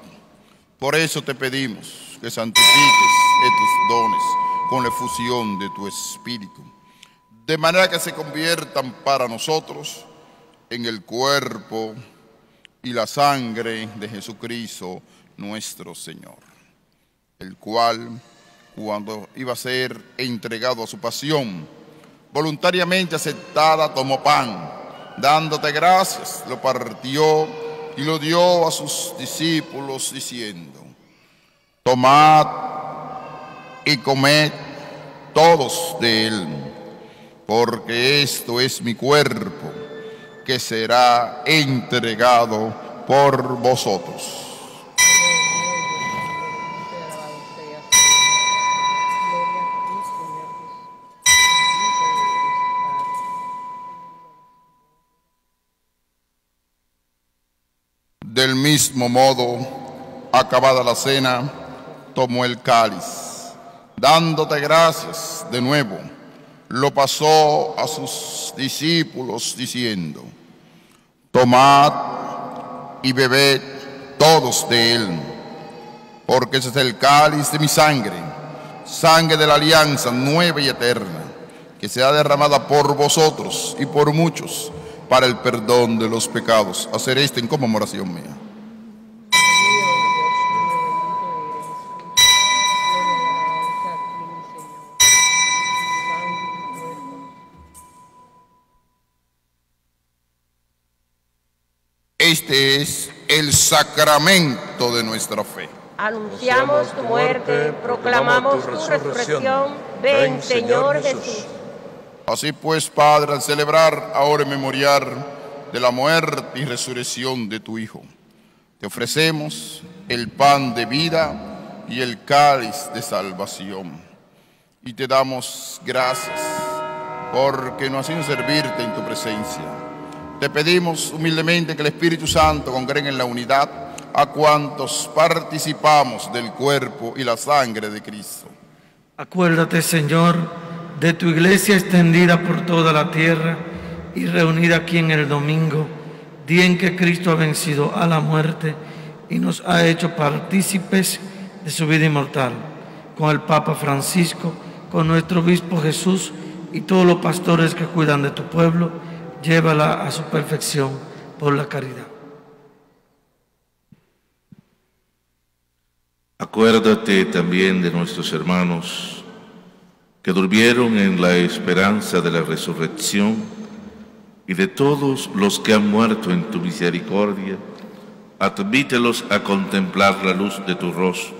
Speaker 2: Por eso te pedimos que santifiques estos dones con la efusión de tu Espíritu, de manera que se conviertan para nosotros en el cuerpo y la sangre de Jesucristo nuestro Señor, el cual, cuando iba a ser entregado a su pasión, voluntariamente aceptada, tomó pan, dándote gracias, lo partió y lo dio a sus discípulos, diciendo: tomad y comed todos de él, porque esto es mi cuerpo, que será entregado por vosotros. Del mismo modo, acabada la cena, tomó el cáliz, dándote gracias de nuevo, lo pasó a sus discípulos diciendo: tomad y bebed todos de él, porque ese es el cáliz de mi sangre, sangre de la alianza nueva y eterna, que será derramada por vosotros y por muchos para el perdón de los pecados. Hacer esto en conmemoración mía. Este es el sacramento de nuestra fe.
Speaker 3: Anunciamos tu muerte, proclamamos tu resurrección. Ven, Señor Jesús.
Speaker 2: Así pues, Padre, al celebrar ahora en memorial de la muerte y resurrección de tu Hijo, te ofrecemos el pan de vida y el cáliz de salvación. Y te damos gracias porque nos hacen servirte en tu presencia. Te pedimos humildemente que el Espíritu Santo congregue en la unidad a cuantos participamos del cuerpo y la sangre de Cristo.
Speaker 9: Acuérdate, Señor, de tu iglesia extendida por toda la tierra y reunida aquí en el domingo, día en que Cristo ha vencido a la muerte y nos ha hecho partícipes de su vida inmortal. Con el Papa Francisco, con nuestro obispo Jesús y todos los pastores que cuidan de tu pueblo, llévala a su perfección por la caridad.
Speaker 10: Acuérdate también de nuestros hermanos que durmieron en la esperanza de la resurrección y de todos los que han muerto en tu misericordia. Admítelos a contemplar la luz de tu rostro.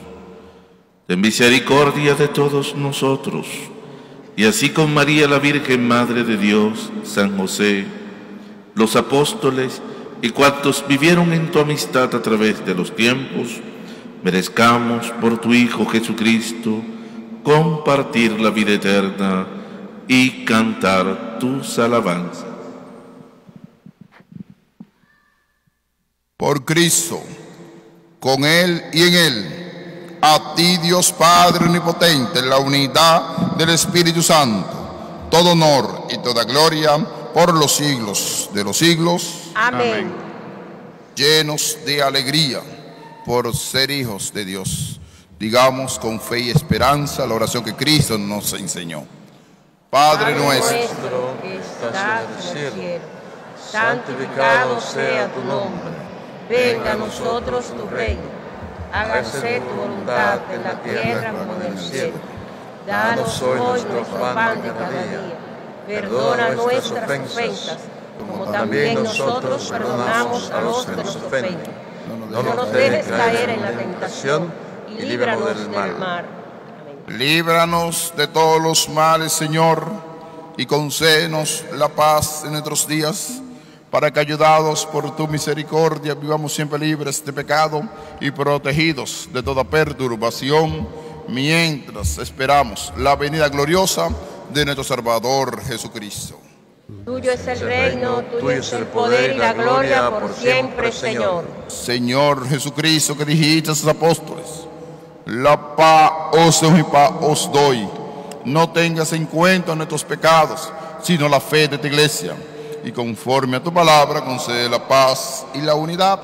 Speaker 10: Ten misericordia de todos nosotros, y así con María la Virgen Madre de Dios, San José, los apóstoles y cuantos vivieron en tu amistad a través de los tiempos, merezcamos por tu Hijo Jesucristo compartir la vida eterna y cantar tus alabanzas.
Speaker 2: Por Cristo, con Él y en Él, a ti Dios Padre Omnipotente, en la unidad del Espíritu Santo, todo honor y toda gloria por los siglos de los siglos.
Speaker 3: Amén.
Speaker 2: Llenos de alegría por ser hijos de Dios, digamos con fe y esperanza la oración que Cristo nos enseñó. Padre nuestro
Speaker 3: que estás en el cielo, santificado sea tu nombre. Venga a nosotros tu reino. Hágase tu voluntad en la tierra como en el cielo. Danos hoy nuestro pan de cada día. Perdona nuestras ofensas, como también nosotros perdonamos a los que nos ofenden. No nos dejes caer en la tentación y líbranos del mal.
Speaker 2: Líbranos de todos los males, Señor, y concédenos la paz en nuestros días, para que, ayudados por tu misericordia, vivamos siempre libres de pecado y protegidos de toda perturbación, mientras esperamos la venida gloriosa de nuestro Salvador Jesucristo.
Speaker 3: Tuyo es el reino, tuyo es el poder y la gloria por siempre, Señor.
Speaker 2: Señor Jesucristo, que dijiste a sus apóstoles: la paz os doy, mi paz os doy. No tengas en cuenta nuestros pecados, sino la fe de tu iglesia. Y conforme a tu palabra, concede la paz y la unidad,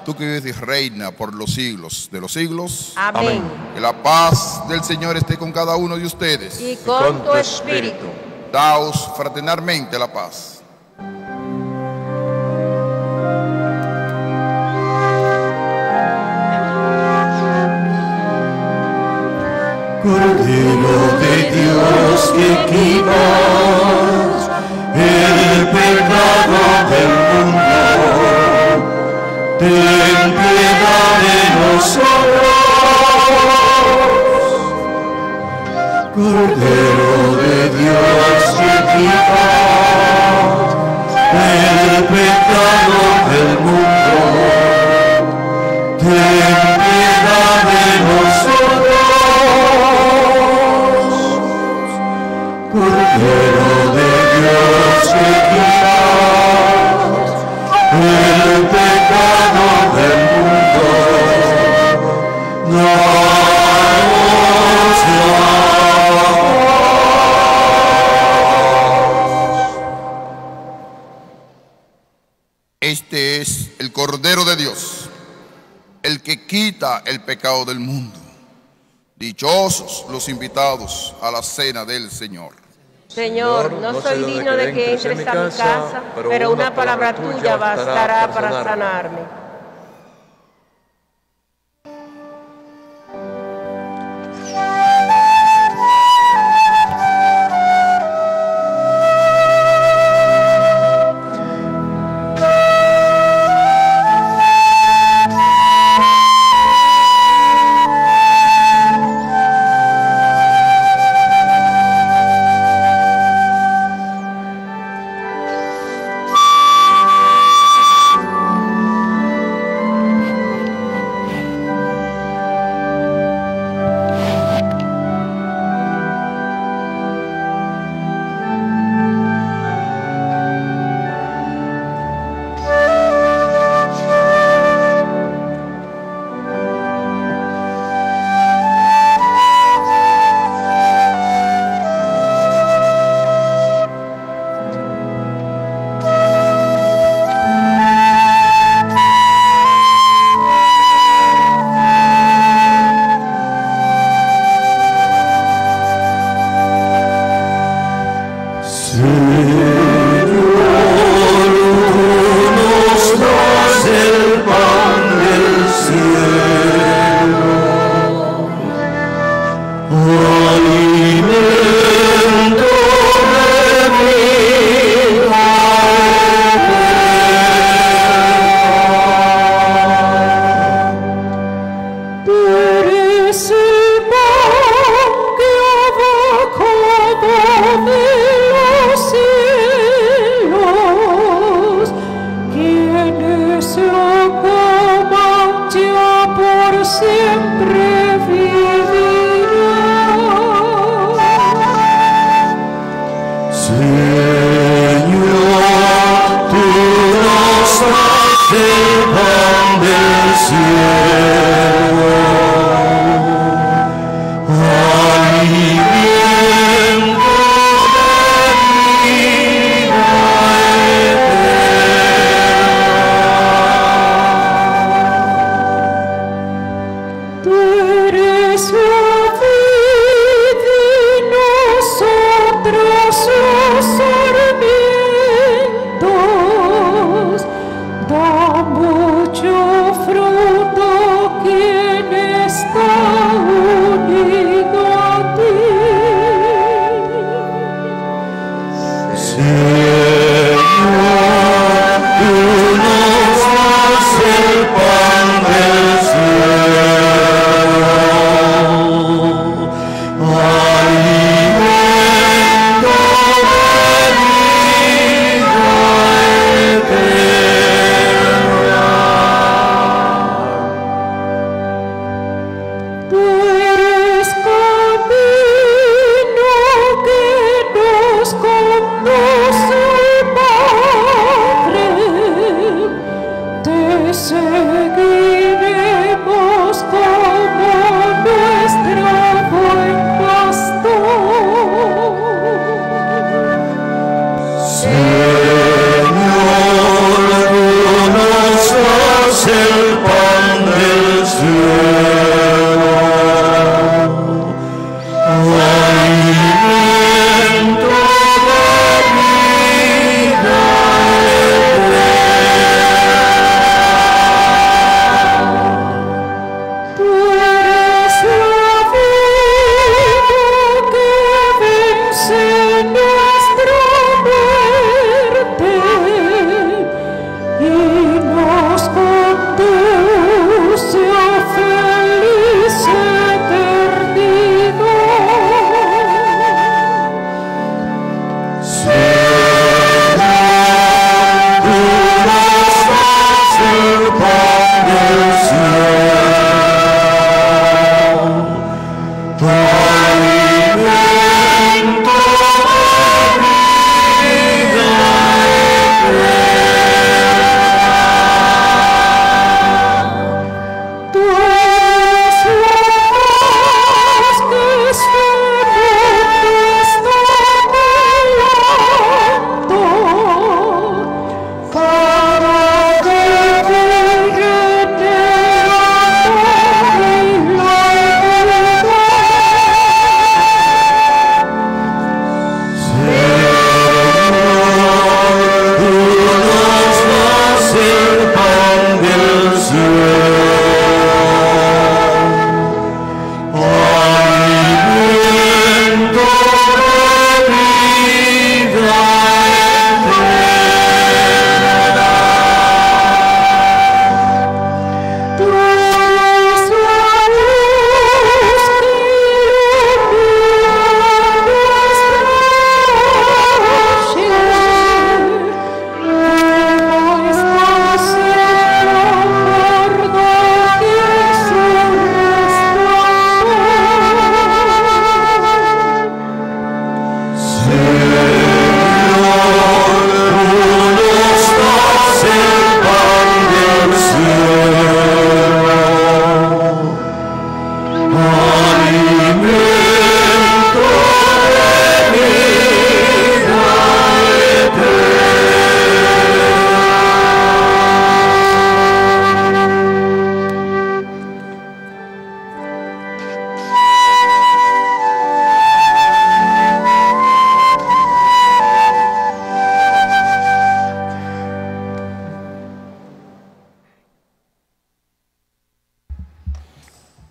Speaker 2: tú que vives y reina por los siglos de los siglos.
Speaker 3: Amén.
Speaker 2: Que la paz del Señor esté con cada uno de ustedes.
Speaker 3: Y con tu espíritu.
Speaker 2: Daos fraternalmente la paz.
Speaker 1: Cordero de Dios que quitas el pecado del mundo, ten piedad de nosotros. Cordero de Dios que quitas el pecado del mundo, ten piedad de nosotros. Cordero de Dios que quitas el pecado del mundo, danos la paz.
Speaker 2: Este es el Cordero de Dios, el que quita el pecado del mundo. Dichosos los invitados a la cena del Señor.
Speaker 3: Señor, no soy digno de que entres a mi casa, pero una palabra tuya bastará para sanarme.
Speaker 1: Pan del cielo.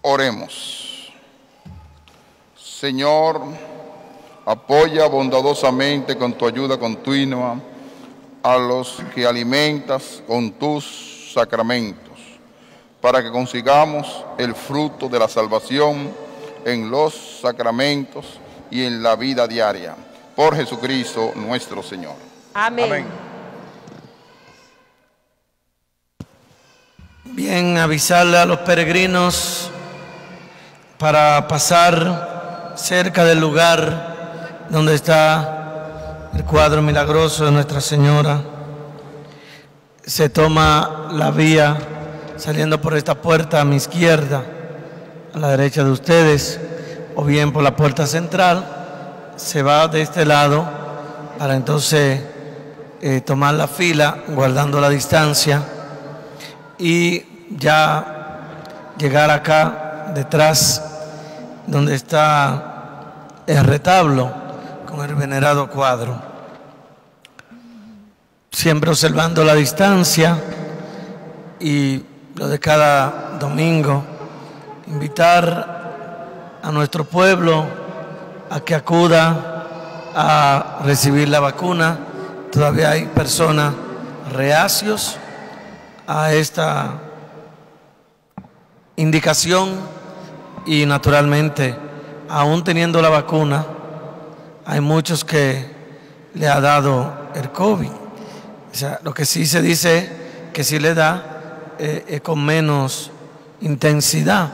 Speaker 2: Oremos. Señor, apoya bondadosamente con tu ayuda continua a los que alimentas con tus sacramentos, para que consigamos el fruto de la salvación en los sacramentos y en la vida diaria. Por Jesucristo nuestro Señor.
Speaker 3: Amén.
Speaker 2: Amén.
Speaker 9: Bien, avisarle a los peregrinos para pasar cerca del lugar donde está el cuadro milagroso de Nuestra Señora. Se toma la vía saliendo por esta puerta a mi izquierda, a la derecha de ustedes, o bien por la puerta central. Se va de este lado para entonces tomar la fila guardando la distancia y ya llegar acá detrás donde está el retablo con el venerado cuadro, siempre observando la distancia y lo de cada domingo, invitar a nuestro pueblo a que acuda a recibir la vacuna. Todavía hay personas reacios a esta indicación y naturalmente, aún teniendo la vacuna, hay muchos que le ha dado el COVID. O sea, lo que sí se dice que sí le da es con menos intensidad,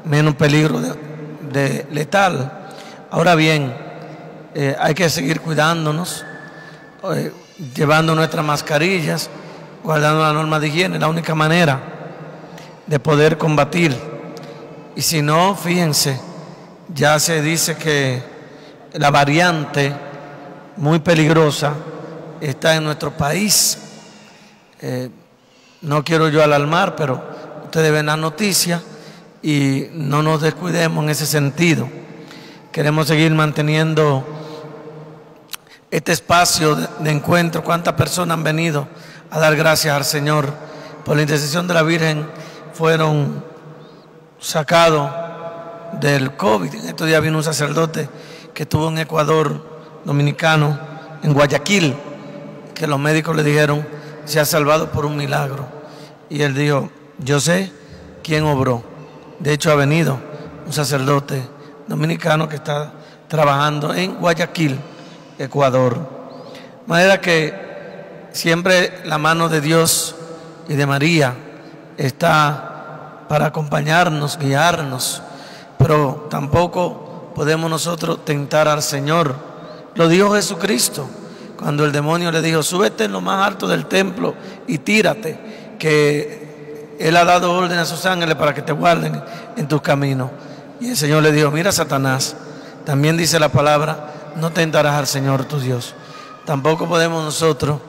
Speaker 9: menos peligro de letal. Ahora bien, hay que seguir cuidándonos, llevando nuestras mascarillas, guardando la norma de higiene, la única manera de poder combatir. Y si no, fíjense, ya se dice que la variante muy peligrosa está en nuestro país. No quiero yo alarmar, pero ustedes ven la noticia y no nos descuidemos en ese sentido. Queremos seguir manteniendo este espacio de encuentro. ¿Cuántas personas han venido a dar gracias al Señor? Por la intercesión de la Virgen fueron sacados del COVID. En estos días vino un sacerdote que estuvo en Ecuador, dominicano, en Guayaquil, que los médicos le dijeron se ha salvado por un milagro. Y él dijo, yo sé quién obró. De hecho ha venido un sacerdote dominicano que está trabajando en Guayaquil, Ecuador. De manera que siempre la mano de Dios y de María está para acompañarnos, guiarnos, pero tampoco podemos nosotros tentar al Señor. Lo dijo Jesucristo cuando el demonio le dijo, súbete en lo más alto del templo y tírate, que Él ha dado orden a sus ángeles para que te guarden en tus caminos. Y el Señor le dijo, mira Satanás, también dice la palabra, no tentarás al Señor tu Dios. Tampoco podemos nosotros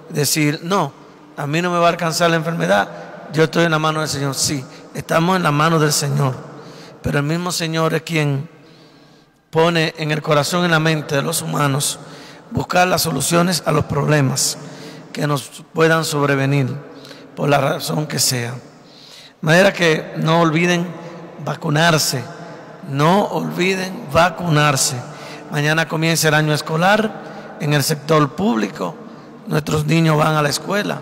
Speaker 9: decir, no, a mí no me va a alcanzar la enfermedad, yo estoy en la mano del Señor. Sí, estamos en la mano del Señor, pero el mismo Señor es quien pone en el corazón y en la mente de los humanos buscar las soluciones a los problemas que nos puedan sobrevenir por la razón que sea. De manera que no olviden vacunarse, no olviden vacunarse. Mañana comienza el año escolar en el sector público, nuestros niños van a la escuela,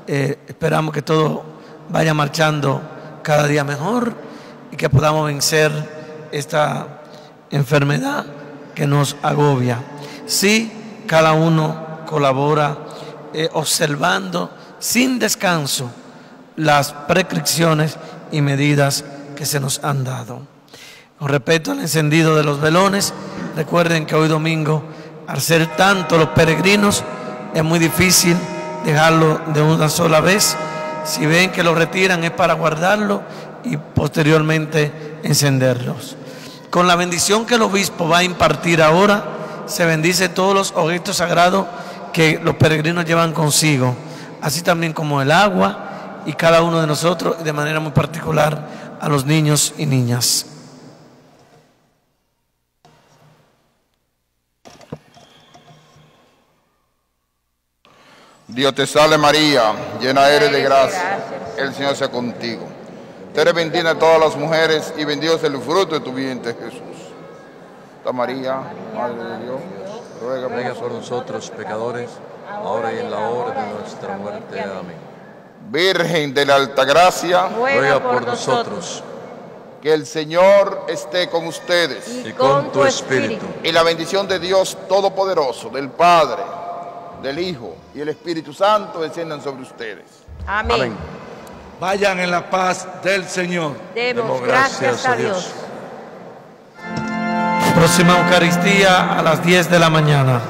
Speaker 9: esperamos que todo vaya marchando cada día mejor y que podamos vencer esta enfermedad que nos agobia. Sí, cada uno colabora observando sin descanso las prescripciones y medidas que se nos han dado. Con respecto al encendido de los velones, recuerden que hoy domingo, al ser tanto los peregrinos, es muy difícil dejarlo de una sola vez. Si ven que lo retiran es para guardarlo y posteriormente encenderlos. Con la bendición que el obispo va a impartir ahora, se bendice todos los objetos sagrados que los peregrinos llevan consigo, así también como el agua y cada uno de nosotros, de manera muy particular a los niños y niñas.
Speaker 2: Dios te salve María, llena eres de gracia, el Señor sea contigo. Tú eres bendita de todas las mujeres y bendito es el fruto de tu vientre, Jesús. Santa María, Madre de Dios, ruega por nosotros pecadores, ahora y en la hora de nuestra muerte. Amén. Virgen de la Altagracia,
Speaker 3: ruega por nosotros.
Speaker 2: Que el Señor esté con ustedes
Speaker 3: y con tu espíritu.
Speaker 2: Y la bendición de Dios Todopoderoso, del Padre, del Hijo y el Espíritu Santo desciendan sobre ustedes.
Speaker 3: Amén.
Speaker 2: Amén.
Speaker 8: Vayan en la paz del Señor.
Speaker 3: Demos gracias a Dios.
Speaker 9: Próxima Eucaristía a las 10 de la mañana.